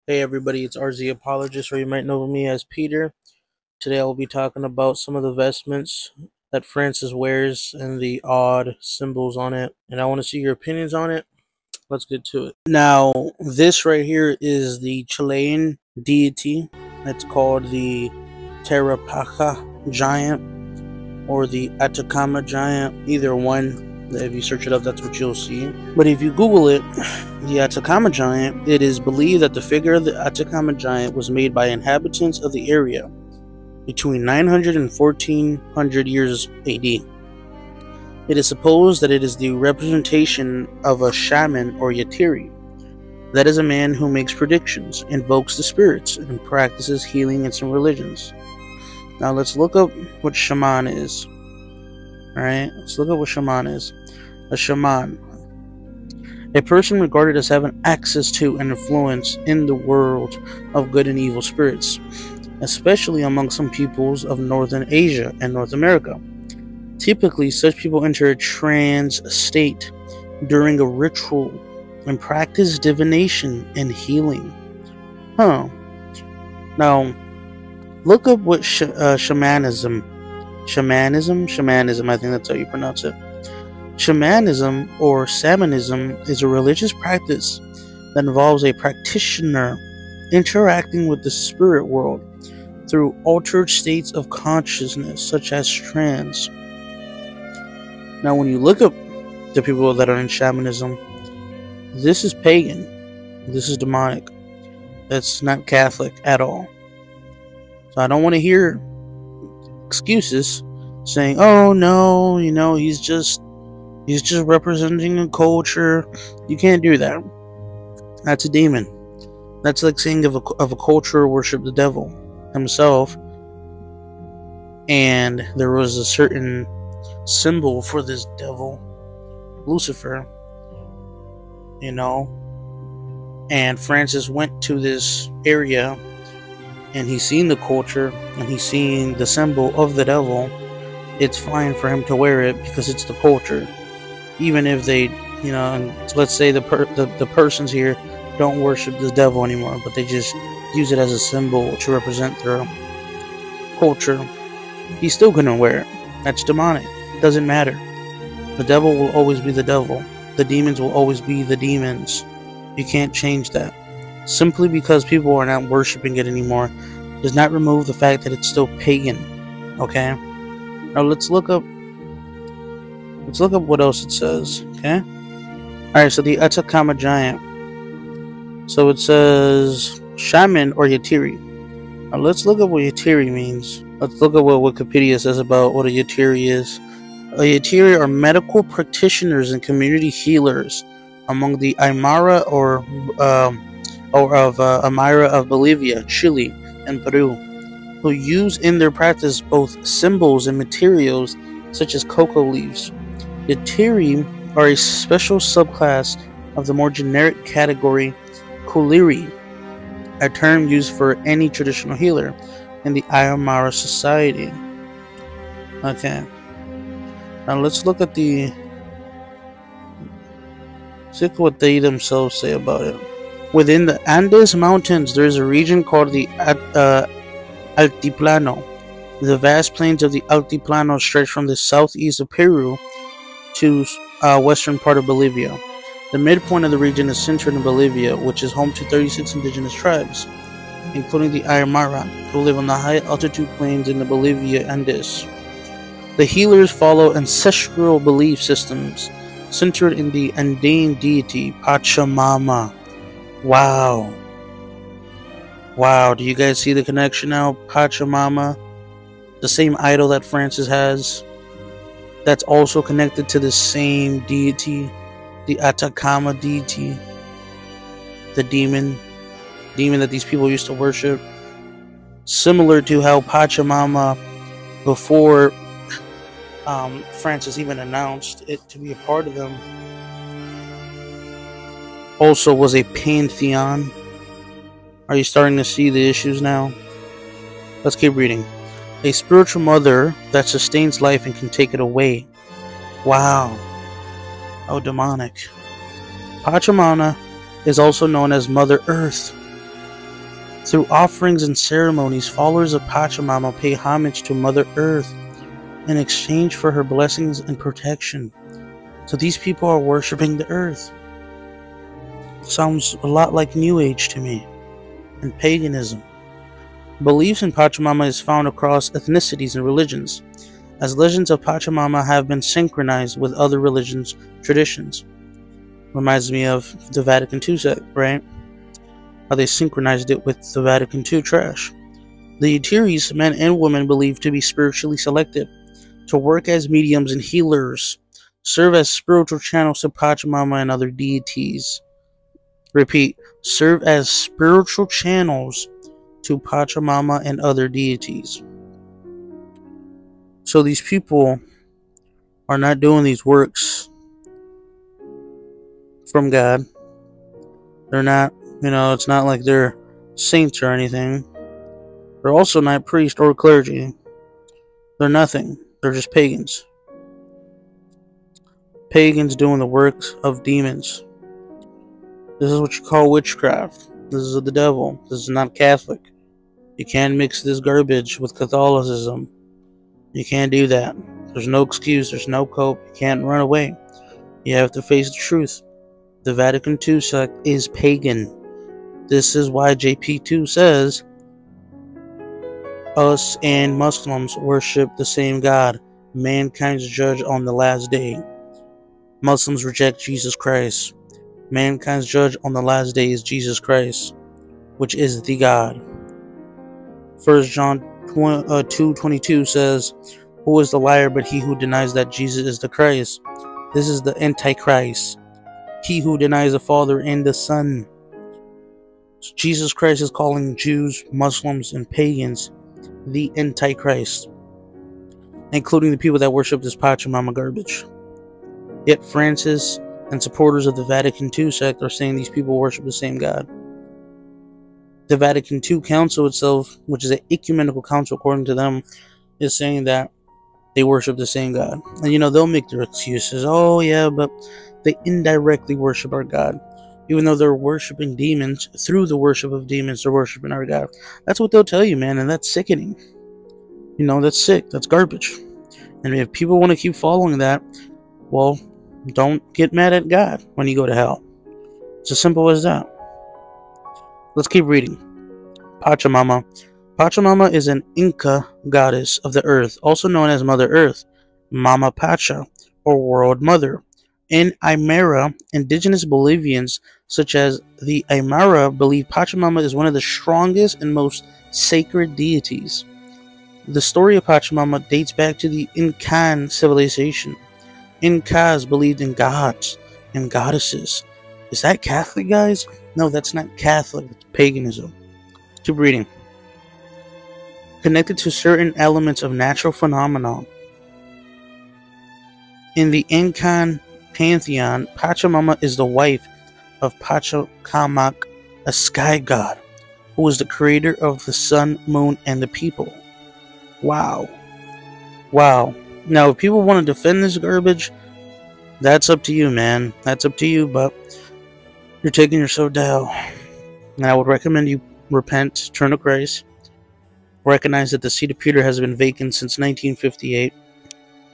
Hey everybody, it's RZ Apologist, or you might know me as Peter. Today I will be talking about some of the vestments that Francis wears and the odd symbols on it. And I want to see your opinions on it. Let's get to it. Now, this right here is the Chilean deity. It's called the Tarapaca giant or the Atacama giant. Either one. If you search it up, that's what you'll see. But if you Google it, the Atacama giant, it is believed that the figure of the Atacama giant was made by inhabitants of the area between 900 and 1400 years AD. It is supposed that it is the representation of a shaman or yatiri. That is a man who makes predictions, invokes the spirits, and practices healing in some religions. Now let's look up what shaman is. Alright, let's look at what shaman is. A shaman. A person regarded as having access to and influence in the world of good and evil spirits, especially among some peoples of Northern Asia and North America. Typically, such people enter a trance state during a ritual and practice divination and healing. Now, look up what shamanism, I think that's how you pronounce it. Shamanism or shamanism is a religious practice that involves a practitioner interacting with the spirit world through altered states of consciousness, such as trance. Now, when you look up the people that are in shamanism, this is pagan. This is demonic. That's not Catholic at all. So I don't want to hear excuses saying, "Oh no, he's just representing a culture." You can't do that. That's a demon. That's like saying of a culture worship the devil himself, and there was a certain symbol for this devil, Lucifer, and Francis went to this area and he's seen the culture and he's seen the symbol of the devil. It's fine for him to wear it because it's the culture. Even if they, and let's say the persons here don't worship the devil anymore, but they just use it as a symbol to represent their culture, he's still gonna wear it. That's demonic. Doesn't matter. The devil will always be the devil. The demons will always be the demons. You can't change that. Simply because people are not worshiping it anymore does not remove the fact that it's still pagan. Okay? Now let's look up what else it says. Okay? Alright, so the Atacama giant. So it says shaman or yatiri. Now let's look at what yatiri means. Let's look at what Wikipedia says about what a yatiri is. A yatiri are medical practitioners and community healers among the Aymara Aymara of Bolivia, Chile, and Peru, who use in their practice both symbols and materials such as cocoa leaves. Yatiri are a special subclass of the more generic category Kuliri, a term used for any traditional healer in the Aymara society. Okay. Now let's look at what they themselves say about it. Within the Andes Mountains, there is a region called the Altiplano. The vast plains of the Altiplano stretch from the southeast of Peru to western part of Bolivia. The midpoint of the region is centered in Bolivia, which is home to 36 indigenous tribes, including the Aymara, who live on the high altitude plains in the Bolivia Andes. The healers follow ancestral belief systems centered in the Andean deity Pachamama. Wow, do you guys see the connection now? Pachamama, the same idol that Francis has, that's also connected to the same deity, the Atacama deity, the demon that these people used to worship. Similar to how Pachamama, before Francis even announced it to be a part of them, also was a pantheon. Are you starting to see the issues now? Let's keep reading. A spiritual mother that sustains life and can take it away. Wow. How demonic. Pachamama is also known as Mother Earth. Through offerings and ceremonies, followers of Pachamama pay homage to Mother Earth in exchange for her blessings and protection. So these people are worshipping the earth. Sounds a lot like New Age to me, and paganism. Beliefs in Pachamama is found across ethnicities and religions, as legends of Pachamama have been synchronized with other religions' traditions. Reminds me of the Vatican II sect, right? How they synchronized it with the Vatican II trash. The Yetiris, men and women believed to be spiritually selected, to work as mediums and healers, serve as spiritual channels to Pachamama and other deities. Repeat, serve as spiritual channels to Pachamama and other deities. So these people are not doing these works from God. They're not, it's not like they're saints or anything. They're also not priests or clergy. They're nothing. They're just pagans. Pagans doing the works of demons. This is what you call witchcraft. This is of the devil. This is not Catholic. You can't mix this garbage with Catholicism. You can't do that. There's no excuse. There's no cope. You can't run away. You have to face the truth. The Vatican II sect is pagan. This is why JP2 says us and Muslims worship the same God, mankind's judge on the last day. Muslims reject Jesus Christ. Mankind's judge on the last day is Jesus Christ, which is the God. 1 John 2:22 says, "Who is the liar but he who denies that Jesus is the Christ? This is the Antichrist, he who denies the Father and the Son." So Jesus Christ is calling Jews, Muslims, and pagans the Antichrist, including the people that worship this Pachamama garbage. Yet Francis and supporters of the Vatican II sect are saying these people worship the same God. The Vatican II Council itself, which is an ecumenical council according to them, is saying that they worship the same God. And they'll make their excuses. Oh yeah, but they indirectly worship our God. Even though they're worshiping demons, through the worship of demons, they're worshiping our God. That's what they'll tell you, man, and that's sickening. That's sick. That's garbage. And if people want to keep following that, well, don't get mad at God when you go to hell. It's as simple as that. Let's keep reading. Pachamama. Pachamama is an Inca goddess of the earth, also known as Mother Earth, Mama Pacha, or World Mother. In Aymara, indigenous Bolivians, such as the Aymara, believe Pachamama is one of the strongest and most sacred deities. The story of Pachamama dates back to the Incan civilization. Incas believed in gods and goddesses. Is that Catholic, guys? No, that's not Catholic. It's paganism. Keep reading. Connected to certain elements of natural phenomena. In the Incan pantheon, Pachamama is the wife of Pachacamac, a sky god, who is the creator of the sun, moon, and the people. Wow. Wow. Now, if people want to defend this garbage, that's up to you, man. That's up to you, but you're taking yourself down. And I would recommend you repent, turn to Christ, recognize that the seat of Peter has been vacant since 1958,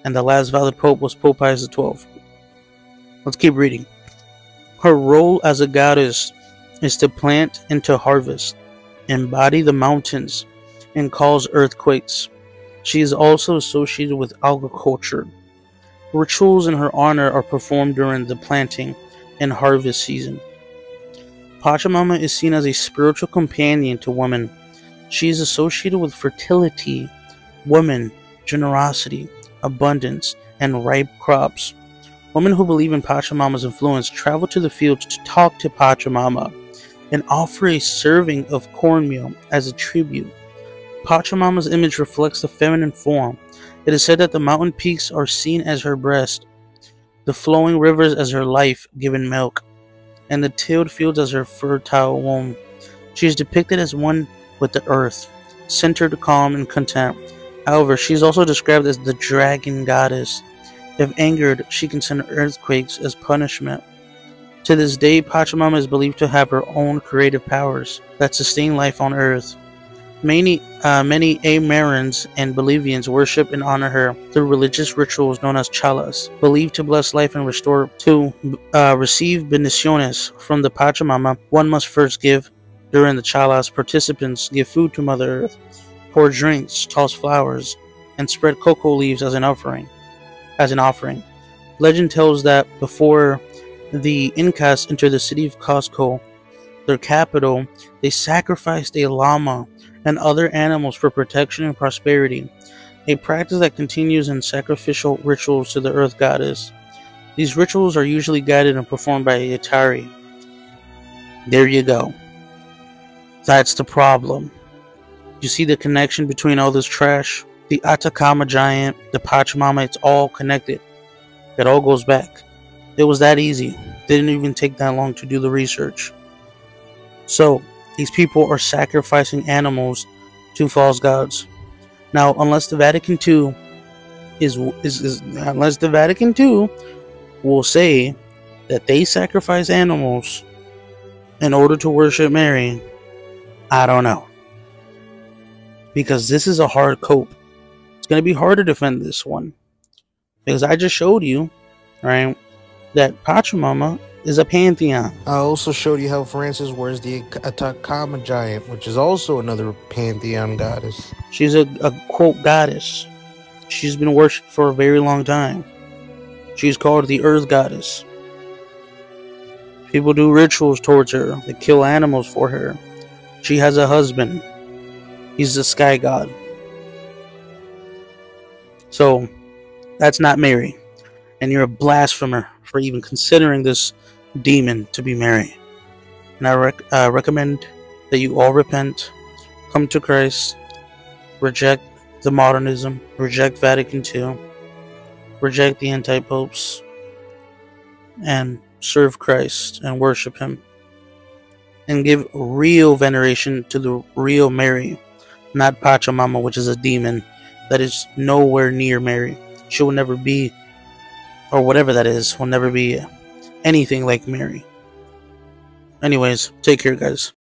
and the last valid pope was Pope Pius XII. Let's keep reading. Her role as a goddess is to plant and to harvest, embody the mountains, and cause earthquakes. She is also associated with agriculture. Rituals in her honor are performed during the planting and harvest season. Pachamama is seen as a spiritual companion to women. She is associated with fertility, women, generosity, abundance, and ripe crops. Women who believe in Pachamama's influence travel to the fields to talk to Pachamama and offer a serving of cornmeal as a tribute. Pachamama's image reflects the feminine form. It is said that the mountain peaks are seen as her breast, the flowing rivers as her life-giving milk, and the tilled fields as her fertile womb. She is depicted as one with the earth, centered, calm, and content. However, she is also described as the dragon goddess, If angered, she can send earthquakes as punishment. To this day, Pachamama is believed to have her own creative powers that sustain life on Earth. Many Aymaraans and Bolivians worship and honor her through religious rituals known as chalas, believed to bless life and restore. To receive bendiciones from the Pachamama, one must first give. During the chalas, participants give food to Mother Earth, pour drinks, toss flowers, and spread cocoa leaves as an offering. Legend tells that before the Incas entered the city of Cuzco, their capital, they sacrificed a llama and other animals for protection and prosperity, a practice that continues in sacrificial rituals to the earth goddess. These rituals are usually guided and performed by a Atari. There you go. That's the problem. You see the connection between all this trash? The Atacama giant, the Pachamama, it's all connected. It all goes back. It was that easy. Didn't even take that long to do the research. So, these people are sacrificing animals to false gods. Now, unless the Vatican II unless the Vatican II will say that they sacrifice animals in order to worship Mary, I don't know. Because this is a hard cope. It's going to be hard to defend this one. Because I just showed you, right, that Pachamama is a pantheon. I also showed you how Francis wears the Atacama giant, which is also another pantheon goddess. She's a quote goddess. She's been worshipped for a very long time. She's called the earth goddess. People do rituals towards her. They kill animals for her. She has a husband. He's the sky god. So, that's not Mary. And you're a blasphemer for even considering this demon to be Mary. And I recommend that you all repent, come to Christ, reject the modernism, reject Vatican II, reject the anti-popes, and serve Christ and worship Him. And give real veneration to the real Mary, not Pachamama, which is a demon that is nowhere near Mary. She will never be, or whatever that is, will never be anything like Mary. Anyways, take care, guys.